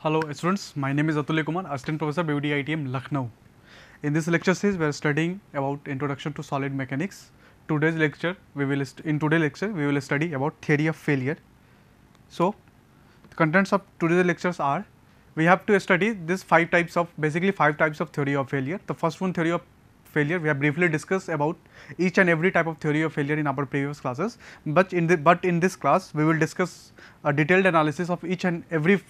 Hello students, my name is Atulya Kumar, Assistant Professor BUD ITM Lucknow. In this lecture series, we are studying about Introduction to Solid Mechanics. In today's lecture, we will study about theory of failure. So, the contents of today's lectures are, we have to study this basically five types of theory of failure. The first one, theory of failure, we have briefly discussed about each and every type of theory of failure in our previous classes, but in this class we will discuss a detailed analysis of each and every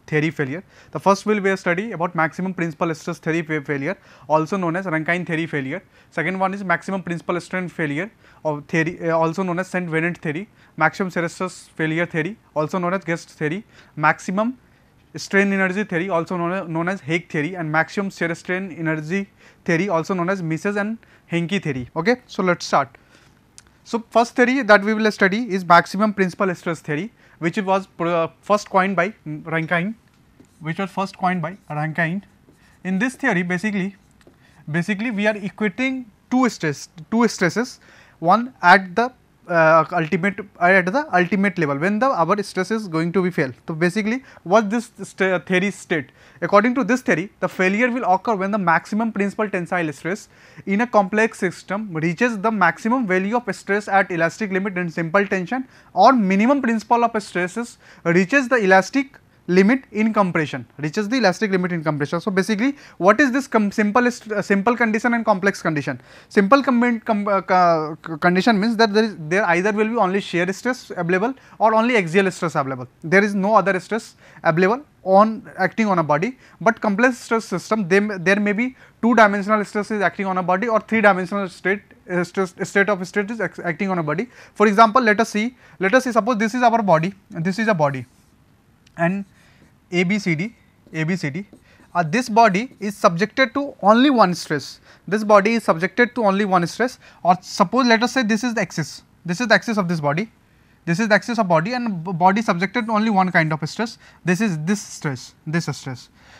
theory failure. The first will be a study about maximum principal stress theory failure, also known as Rankine theory failure. Second one is maximum principal strength failure of theory, also known as Saint-Venant theory. Maximum shear stress failure theory, also known as Guest theory. Maximum strain energy theory, also known as Hague theory, and maximum shear strain energy theory, also known as Mises and Henke theory. Okay, so let's start. So first theory that we will study is maximum principal stress theory, which was first coined by Rankine. In this theory, basically we are equating two stresses, one at the ultimate level when our stress is going to be failed. So basically what this theory state, according to this theory, the failure will occur when the maximum principal tensile stress in a complex system reaches the maximum value of stress at elastic limit in simple tension, or minimum principal of stresses reaches the elastic limit in compression. So basically what is this simple condition and complex condition? Simple condition means that there either will be only shear stress available or only axial stress available. There is no other stress available acting on a body. But complex stress system, there may be two-dimensional stress is acting on a body, or three-dimensional state of state is acting on a body. For example, let us see suppose this is our body and this is a body, and ABCD, this body is subjected to only one stress. Or suppose let us say this is the axis. This is the axis of this body. This is the axis of body, and body subjected to only one kind of stress. This is this stress.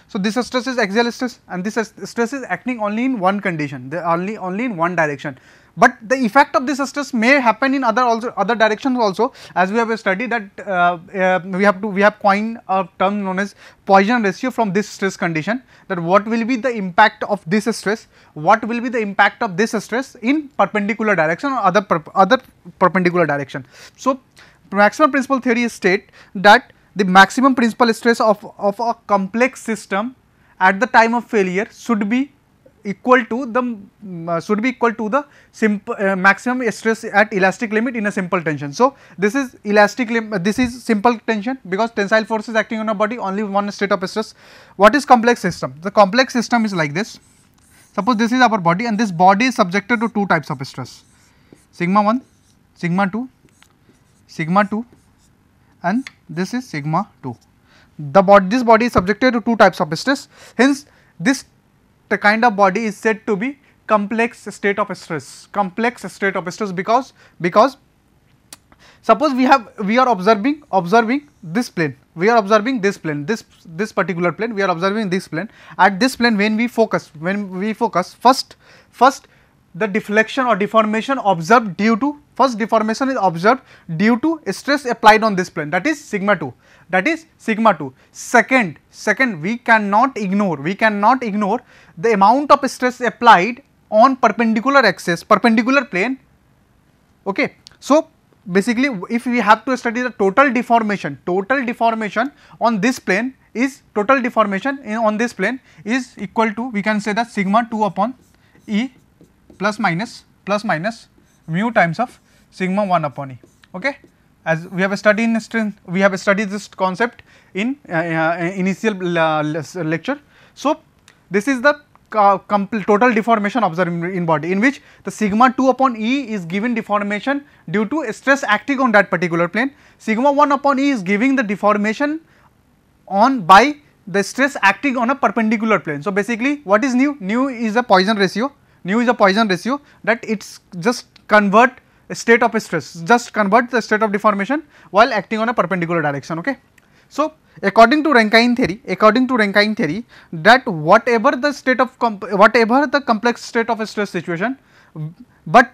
So this stress is axial stress, and this stress is acting only in one condition, only in one direction. But the effect of this stress may happen in other directions also, as we have studied that we have coined a term known as Poisson ratio from this stress condition, that what will be the impact of this stress, in perpendicular direction or other perpendicular direction. So maximum principal theory state that the maximum principal stress of a complex system at the time of failure should be equal to the maximum stress at elastic limit in a simple tension. So this is this is simple tension, because tensile force is acting on a body, only one state of stress. What is complex system? The complex system is like this. Suppose this is our body, and this body is subjected to two types of stress, sigma 1, sigma 2, and this is sigma 2. This body is subjected to two types of stress. Hence this the kind of body is said to be complex state of stress, because suppose we are observing this plane, this particular plane, we are observing this plane. At this plane, when we focus, first the deflection or deformation observed due to stress applied on this plane, that is sigma 2. Second, we cannot ignore the amount of stress applied on perpendicular plane. Okay. So basically if we have to study the total deformation on this plane is equal to, we can say that sigma 2 upon E plus minus mu times of sigma 1 upon E. Okay. As we have studied this concept in initial lecture. So this is the total deformation observed in body, in which the sigma 2 upon E is given deformation due to stress acting on that particular plane. Sigma 1 upon E is giving the deformation by the stress acting on a perpendicular plane. So basically what is nu is a Poisson ratio, that it's just convert the state of deformation while acting on a perpendicular direction. Okay. So according to Rankine theory, that whatever the complex state of stress situation, but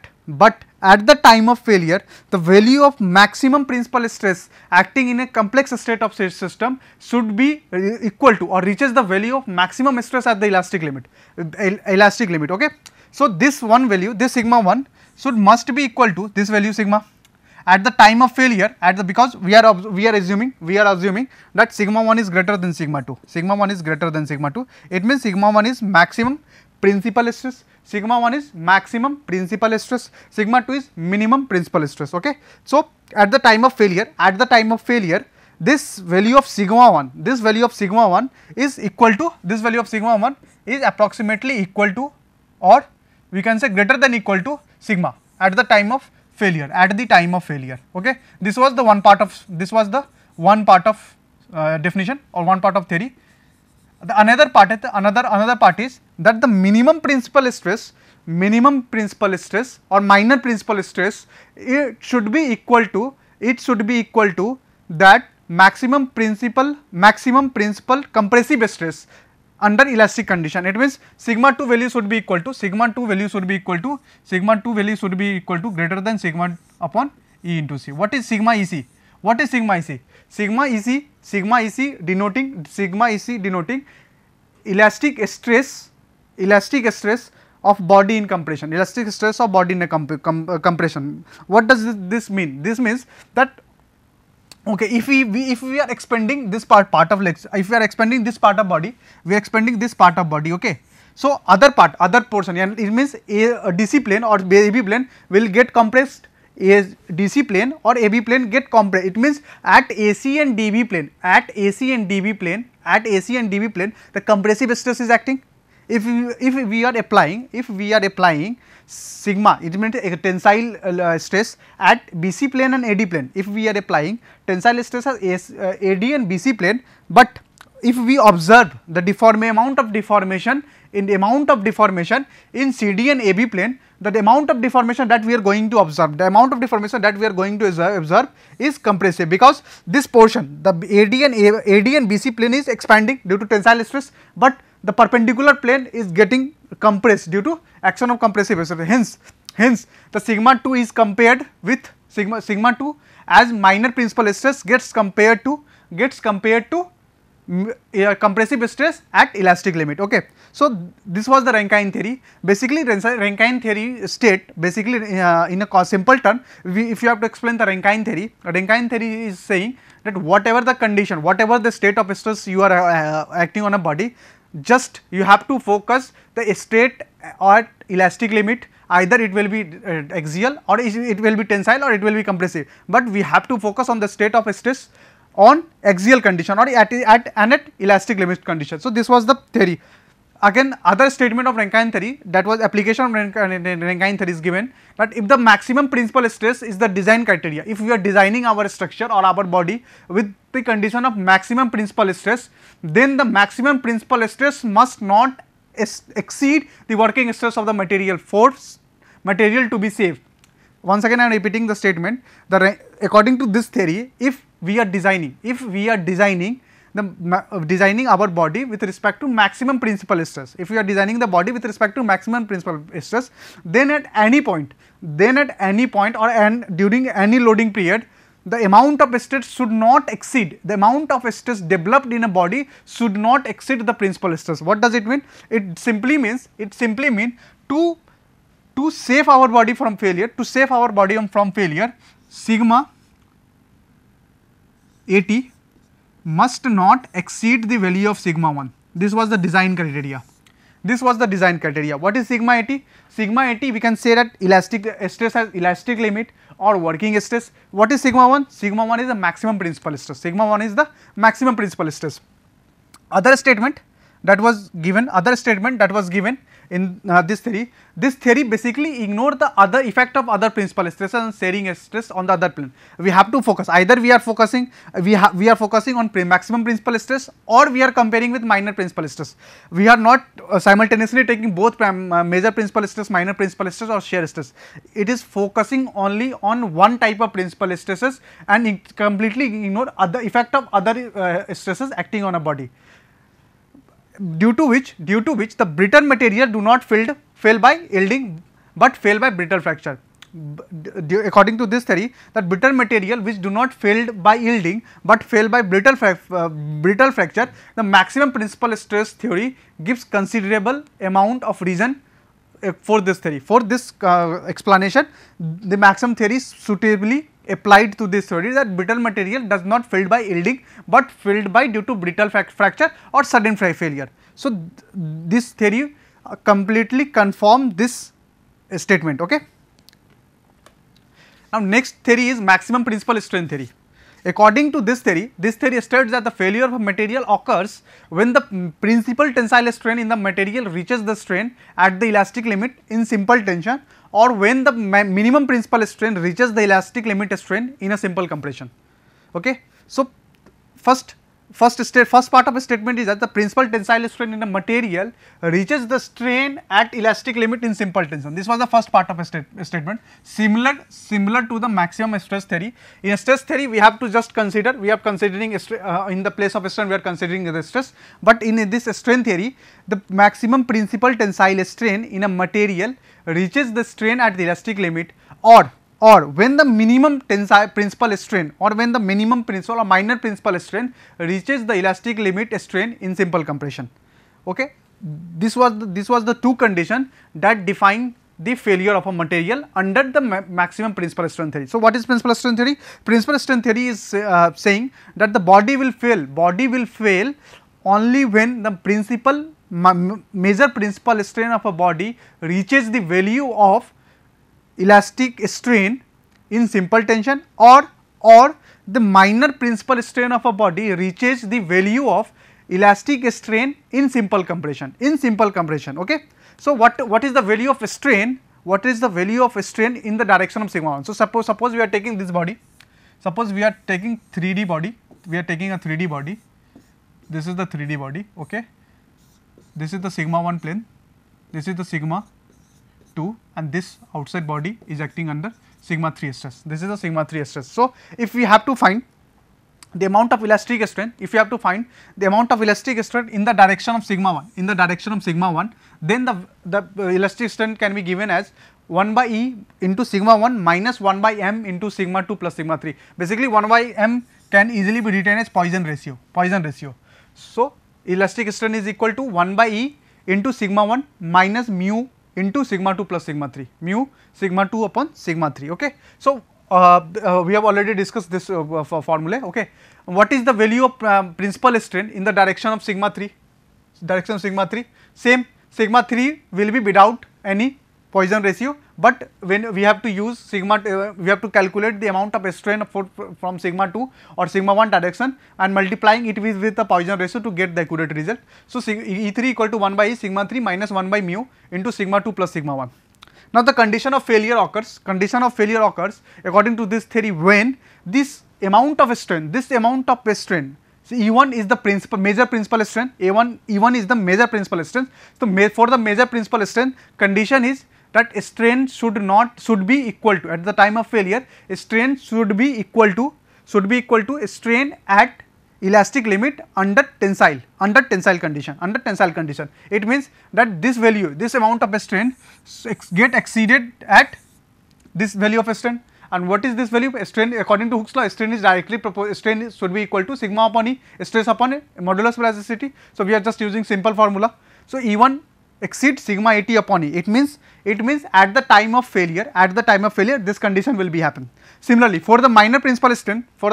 at the time of failure, the value of maximum principal stress acting in a complex state of system should be equal to or reaches the value of maximum stress at the elastic limit. Okay. So, this one value, this sigma 1 must be equal to this value sigma at the time of failure, because we are assuming that sigma 1 is greater than sigma 2. Sigma 1 is greater than sigma 2. It means sigma 1 is maximum principal stress, sigma 1 is maximum principal stress, sigma 2 is minimum principal stress. Okay. So, at the time of failure, this value of sigma 1, is equal to, this value of sigma 1 is approximately equal to, or we can say greater than equal to sigma at the time of failure, okay. This was the one part of, definition or one part of theory. The another part is that the minimum principal stress or minor principal stress, it should be equal to that maximum principal compressive stress under elastic condition. It means sigma 2 value should be equal to greater than sigma upon E into C. What is sigma EC? Sigma EC denoting elastic stress of body in compression, compression. What does this mean? This means that, okay, if we are expanding this part of legs, if we are expanding this part of body, okay. So, other portion, and it means a DC plane or AB plane will get compressed, a DC plane or AB plane get compressed. It means at AC and DB plane, the compressive stress is acting. If we are applying sigma, it means a tensile stress at BC plane and AD plane. If we are applying tensile stress as AD and BC plane, but if we observe the amount of deformation in CD and AB plane, the amount of deformation that we are going to observe, is compressive, because this portion, the AD and BC plane is expanding due to tensile stress, but the perpendicular plane is getting compressed due to action of compressive stress. Hence the sigma 2 is compared with sigma 2 as minor principal stress gets compared to compressive stress at elastic limit. Okay. So, this was the Rankine theory. Basically, Rankine theory state, in a simple term, if you have to explain the Rankine theory is saying that whatever the condition, whatever the state of stress you are acting on a body, just you have to focus the state at elastic limit, either it will be axial or it will be tensile or it will be compressive, but we have to focus on the state of stress on axial condition or at elastic limit condition. So, this was the theory. Again, other statement of Rankine theory, that was application of Rankine theory is given, that if the maximum principal stress is the design criteria, if we are designing our structure or our body with the condition of maximum principal stress, then the maximum principal stress must not exceed the working stress of the material to be safe. Once again I am repeating the statement, according to this theory, if we are designing our body with respect to maximum principal stress, then at any point or during any loading period, the amount of stress should not exceed, the amount of stress developed in a body should not exceed the principal stress. What does it mean? It simply means to save our body from failure, sigma AT must not exceed the value of sigma 1. This was the design criteria. What is sigma AT? Sigma AT, we can say that elastic stress has elastic limit or working stress. What is sigma 1? Sigma 1 is the maximum principal stress. Other statement that was given in this theory basically ignore the other effect of other principal stresses and sharing stress on the other plane. We have to focus, either we are focusing on maximum principal stress or we are comparing with minor principal stress. We are not simultaneously taking both major principal stress, minor principal stress or shear stress. It is focusing only on one type of principal stresses and completely ignore other effect of other stresses acting on a body, due to which the brittle material do not fail by yielding but fail by brittle fracture. according to this theory, that brittle material which do not fail by yielding but fail by brittle fracture, the maximum principal stress theory gives considerable amount of reason for this theory. For this explanation, the maximum theory is suitably applied to this theory, that brittle material does not fail by yielding but failed by due to brittle fracture or sudden failure. So, this theory completely confirm this statement. Okay. Now, next theory is maximum principal strain theory. According to this theory states that the failure of a material occurs when the principal tensile strain in the material reaches the strain at the elastic limit in simple tension, or when the minimum principal strain reaches the elastic limit strain in a simple compression. Okay. So, first part of a statement is that the principal tensile strain in a material reaches the strain at elastic limit in simple tension. This was the first part of a statement, similar to the maximum stress theory. In a stress theory, we have to just consider, we are considering in the place of strain we are considering the stress, but in this strain theory, the maximum principal tensile strain in a material reaches the strain at the elastic limit, or when the minimum tensile principal strain, or when the minimum principal or minor principal strain reaches the elastic limit strain in simple compression. Okay. This was the two conditions that define the failure of a material under the maximum principal strain theory. So, what is principal strain theory? Principal strain theory is saying that the body will fail only when the major principal strain of a body reaches the value of elastic strain in simple tension, or the minor principal strain of a body reaches the value of elastic strain in simple compression, okay. So, what is the value of strain? What is the value of strain in the direction of sigma 1? So, suppose we are taking this body, suppose we are taking 3D body, we are taking a 3D body, this is the 3D body, okay. This is the sigma 1 plane, this is the sigma 2, and this outside body is acting under sigma 3 stress. This is the sigma 3 stress. So, if we have to find the amount of elastic strain, in the direction of sigma 1, then the elastic strain can be given as 1 by E into sigma 1 minus 1 by M into sigma 2 plus sigma 3. Basically, 1 by M can easily be written as Poisson ratio. So, elastic strain is equal to 1 by E into sigma 1 minus mu into sigma 2 plus sigma 3, mu sigma 2 upon sigma 3. Okay. So, we have already discussed this formula. Okay. What is the value of principal strain in the direction of sigma 3? Same, sigma 3 will be without any Poisson ratio, but when we have to use sigma, we have to calculate the amount of strain from sigma 2 or sigma 1 direction and multiplying it with the Poisson ratio to get the accurate result. So, E3 equal to 1 by E sigma 3 minus 1 by mu into sigma 2 plus sigma 1. Now, the condition of failure occurs according to this theory when this amount of strain, so E1 is the major principal strain, E1 is the major principal strain. So, for the major principal strain, condition is that strain should be equal to, at the time of failure, strain should be equal to strain at elastic limit under tensile condition. It means that this value, this amount of strain get exceeded at this value of strain. And what is this value? Strain, according to Hooke's law, strain is directly strain should be equal to sigma upon E, stress upon A, modulus plasticity. So, we are just using simple formula. So, E1 exceeds sigma 80 upon E. It means at the time of failure, this condition will be happen. Similarly, for the minor principal strain, this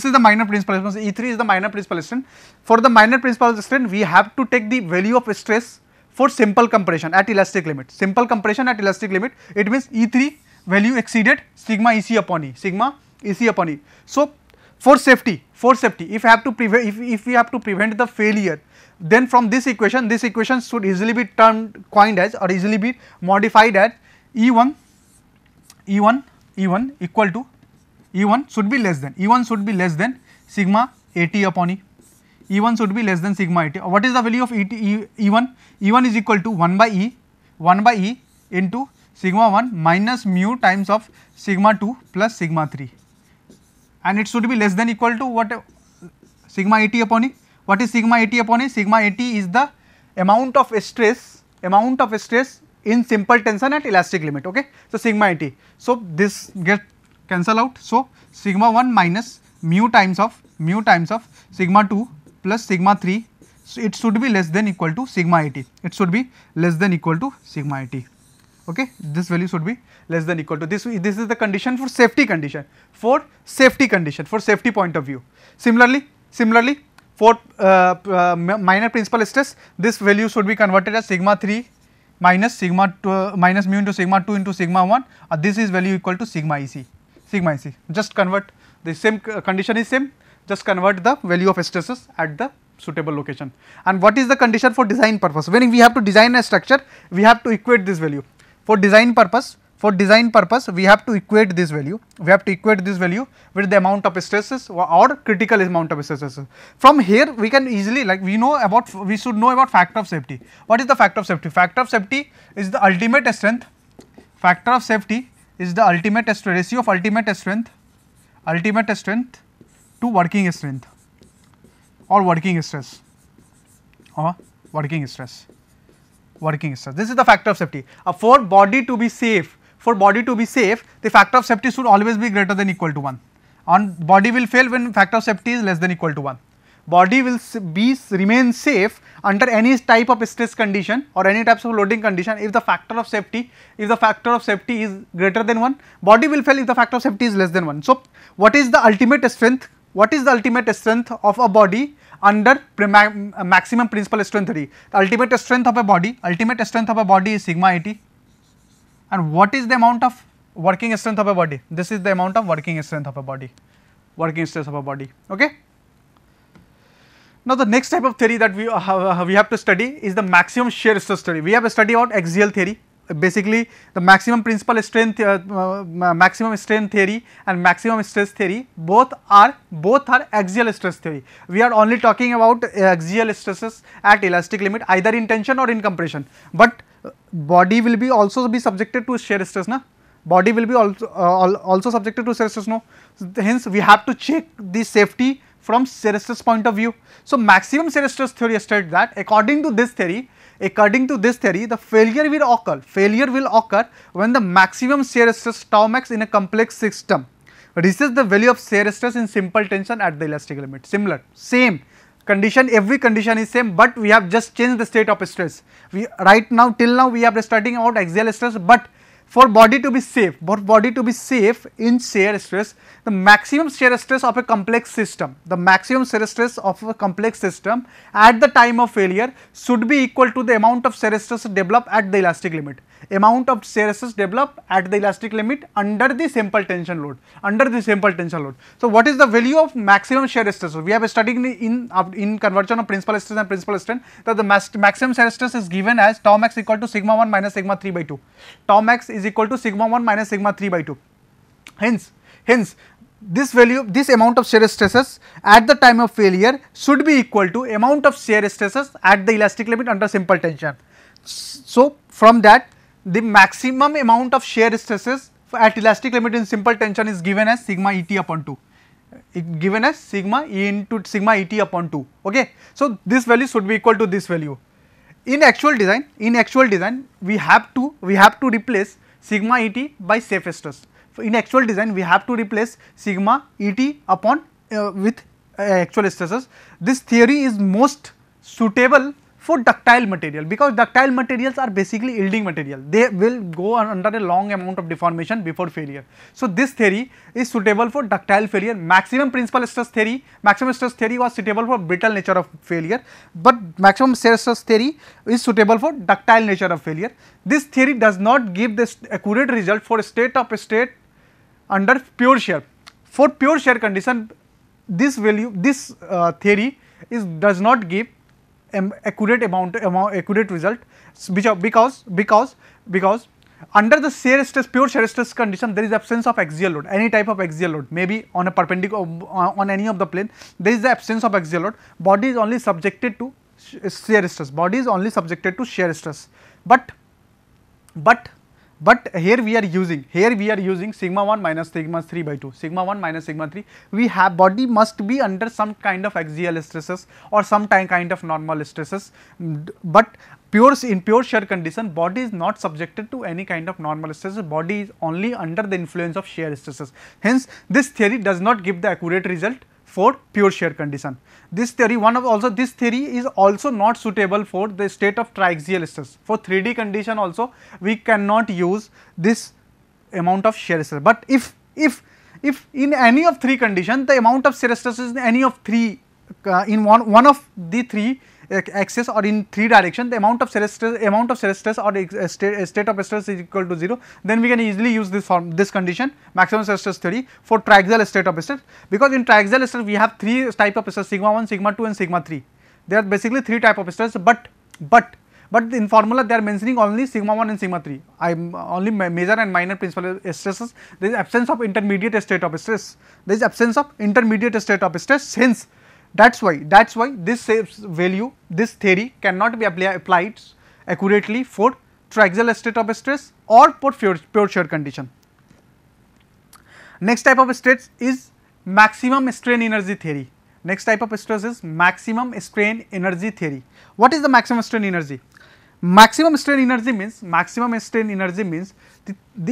is the minor principal strain, E3 is the minor principal strain. For the minor principal strain, we have to take the value of stress for simple compression at elastic limit. It means E3 value exceeded sigma EC upon E, So, for safety, if we have to prevent the failure, then from this equation should easily be coined as, or easily be modified as E1 equal to, E1 should be less than sigma 80 upon E. E1 should be less than sigma 80. What is the value of E1? E1 is equal to 1 by E into sigma 1 minus mu times of sigma 2 plus sigma 3, and it should be less than equal to what? Sigma 80 upon E. What is sigma 80 upon E? Sigma 80 is the amount of stress in simple tension at elastic limit. Okay. So, sigma at. So, this get cancel out. So, sigma 1 minus mu times of sigma 2 plus sigma 3. So, it should be less than equal to sigma 80. It should be less than equal to sigma 80. Okay. This value should be less than equal to this. This is the condition for safety condition. For safety point of view. Similarly, for minor principal stress, this value should be converted as sigma 3 minus sigma 2 minus mu into sigma 2 into sigma 1. This is value equal to sigma EC. Just convert the same condition is same. Just convert the value of stresses at the suitable location. And what is the condition for design purpose? When we have to design a structure, we have to equate this value. For design purpose, we have to equate this value. With the amount of stresses or critical amount of stresses. From here, we can easily, like we should know about factor of safety. What is the factor of safety? Factor of safety is the ultimate strength. Factor of safety is the ratio of ultimate strength to working strength or working stress. This is the factor of safety. For body to be safe, the factor of safety should always be greater than equal to 1. And body will fail when factor of safety is less than equal to 1. Body will remain safe under any type of stress condition or any types of loading condition if the factor of safety is greater than 1. Body will fail if the factor of safety is less than 1. So, what is the ultimate strength? Of a body under maximum principal strength theory? The ultimate strength of a body is sigma 80. And what is the amount of working strength of a body? This is the amount of working strength of a body. Okay. Now, the next type of theory that we have to study is the maximum shear stress theory. We have studied about axial theory. Basically, the maximum principal strength, maximum strain theory and maximum stress theory both are axial stress theory. We are only talking about axial stresses at elastic limit, either in tension or in compression. But body will be also be subjected to shear stress, na? Body will be also subjected to shear stress, no? Hence, we have to check the safety from shear stress point of view. So, maximum shear stress theory states that according to this theory, the failure will occur when the maximum shear stress tau max in a complex system reaches the value of shear stress in simple tension at the elastic limit. Same condition, every condition is same, but we have just changed the state of stress. Till now we are studying about axial stress, but for body to be safe in shear stress, the maximum shear stress of a complex system, at the time of failure should be equal to the amount of shear stress developed at the elastic limit. Under the simple tension load. So, what is the value of maximum shear stress? We have studied in conversion of principal stress and principal strain that the maximum shear stress is given as tau max equal to sigma 1 minus sigma 3 by 2. Tau max is equal to sigma 1 minus sigma 3 by 2. Hence, this amount of shear stresses at the time of failure should be equal to amount of shear stresses at the elastic limit under simple tension. So, from that, the maximum amount of shear stresses at elastic limit in simple tension is given as sigma Et upon 2. Sigma E into sigma Et upon 2. Okay. So, this value should be equal to this value. In actual design, we have to replace sigma Et by safe stress. In actual design, we have to replace sigma Et upon with actual stresses. This theory is most suitable for ductile material, because ductile materials are basically yielding material. They will go under a long amount of deformation before failure. So, this theory is suitable for ductile failure. Maximum stress theory was suitable for brittle nature of failure, but maximum shear stress theory is suitable for ductile nature of failure. This theory does not give this accurate result for state under pure shear. For pure shear condition, this theory does not give accurate result, because under the pure shear stress condition, there is absence of axial load, any type of axial load, maybe on a perpendicular on any of the plane, there is the absence of axial load. Body is only subjected to shear stress. But but here we are using sigma 1 minus sigma 3 by 2, sigma 1 minus sigma 3. We have body must be under some kind of axial stresses or some kind of normal stresses, but in pure shear condition, body is not subjected to any kind of normal stresses, body is only under the influence of shear stresses. Hence, this theory does not give the accurate result for pure shear condition. This theory, this theory is also not suitable for the state of triaxial stress. For 3D condition also, we cannot use this amount of shear stress. But if in any of 3 conditions, the amount of shear stress is in any of 3 in one of the 3 axis or in 3 direction, the amount of shear stress or state of stress is equal to 0, then we can easily use this condition, maximum shear stress theory, for triaxial state of stress, because in triaxial stress we have 3 type of stress, sigma 1, sigma 2 and sigma 3. There are basically 3 type of stress, but in formula they are mentioning only sigma 1 and sigma 3. I am only major and minor principal stresses. There is absence of intermediate state of stress. There is absence of intermediate state of stress. Hence, that's why this value, this theory cannot be applied accurately for triaxial state of stress or for pure shear condition. Next type of stress is maximum strain energy theory. Next type of stress is maximum strain energy theory. What is the maximum strain energy? Maximum strain energy means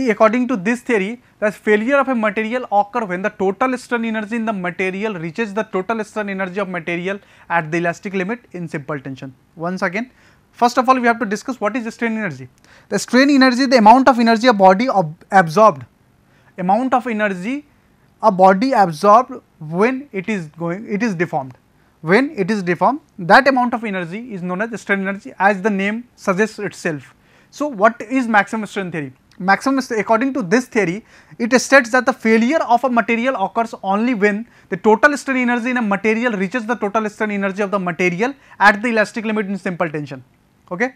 according to this theory, the failure of a material occur when the total strain energy in the material reaches the total strain energy of material at the elastic limit in simple tension. Once again, first of all, we have to discuss what is the strain energy. The strain energy, the amount of energy a body absorbed, when it is deformed. When it is deformed, that amount of energy is known as strain energy, as the name suggests itself. So, what is maximum strain theory? According to this theory, it states that the failure of a material occurs only when the total strain energy in a material reaches the total strain energy of the material at the elastic limit in simple tension. Okay.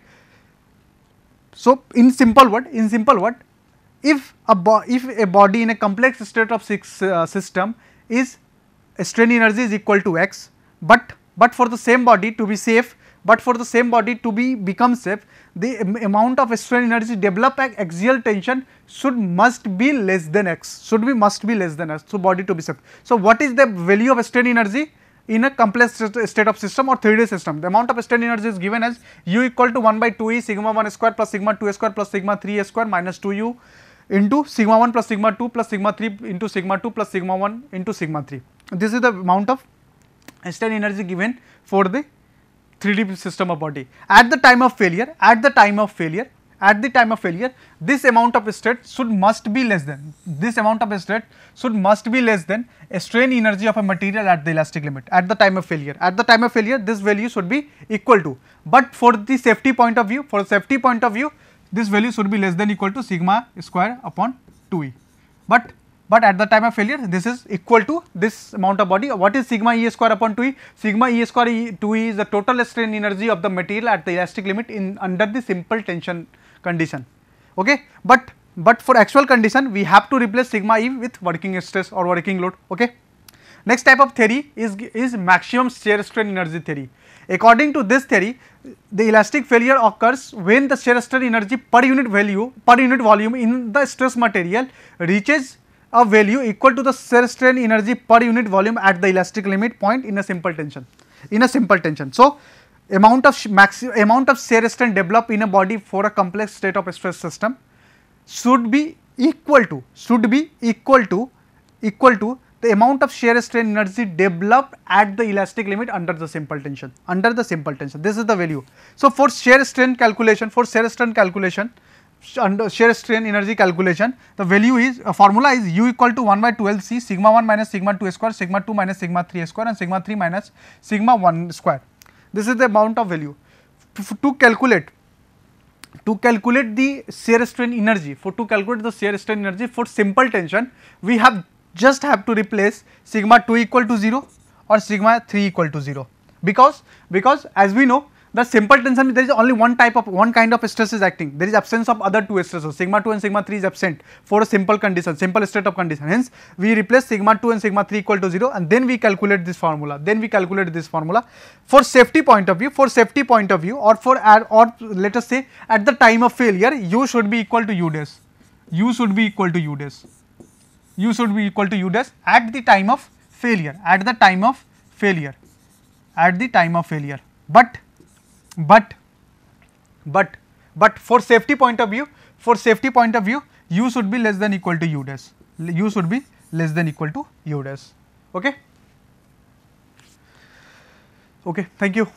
So, in simple word, if a body in a complex state of system is strain energy is equal to x, but for the same body to be safe, become safe, the amount of strain energy developed at axial tension must be less than x, so body to be safe. So, what is the value of strain energy in a complex state of system or 3D system? The amount of strain energy is given as u equal to 1 by 2e sigma 1 square plus sigma 2 square plus sigma 3 square minus 2u into sigma 1 plus sigma 2 plus sigma 3 into sigma 2 plus sigma 1 into sigma 3. This is the amount of strain energy given for the 3D system of body. At the time of failure, this amount of stress must be less than a strain energy of a material at the elastic limit. At the time of failure, this value should be equal to, but for the safety point of view, this value should be less than equal to sigma square upon 2e. But at the time of failure, this is equal to this amount of body. What is sigma E square upon 2e? Sigma E square 2e is the total strain energy of the material at the elastic limit under the simple tension condition. Okay, but for actual condition, we have to replace sigma E with working stress or working load. Okay. Next type of theory is maximum shear strain energy theory. According to this theory, the elastic failure occurs when the shear strain energy per unit volume in the stress material reaches a value equal to the shear strain energy per unit volume at the elastic limit point in a simple tension. So, amount of shear strain developed in a body for a complex state of stress system should be equal to the amount of shear strain energy developed at the elastic limit under the simple tension. This is the value. So, for shear strain energy calculation, the value is formula is u equal to 1 by 12 c sigma 1 minus sigma 2 square, sigma 2 minus sigma 3 square and sigma 3 minus sigma 1 square. This is the amount of value. To calculate the shear strain energy, for simple tension, we just have to replace sigma 2 equal to 0 or sigma 3 equal to 0, because as we know The simple tension, there is only one kind of stress is acting. There is absence of other two stresses. Sigma 2 and sigma 3 is absent for a simple condition, simple state of condition. Hence, we replace sigma 2 and sigma 3 equal to 0, and then we calculate this formula. For safety point of view, or let us say at the time of failure, U should be equal to U dash. U should be equal to U dash. U should be equal to U dash at the time of failure. But for safety point of view, U should be less than equal to U dash. U should be less than equal to U dash. Okay. Okay. Thank you.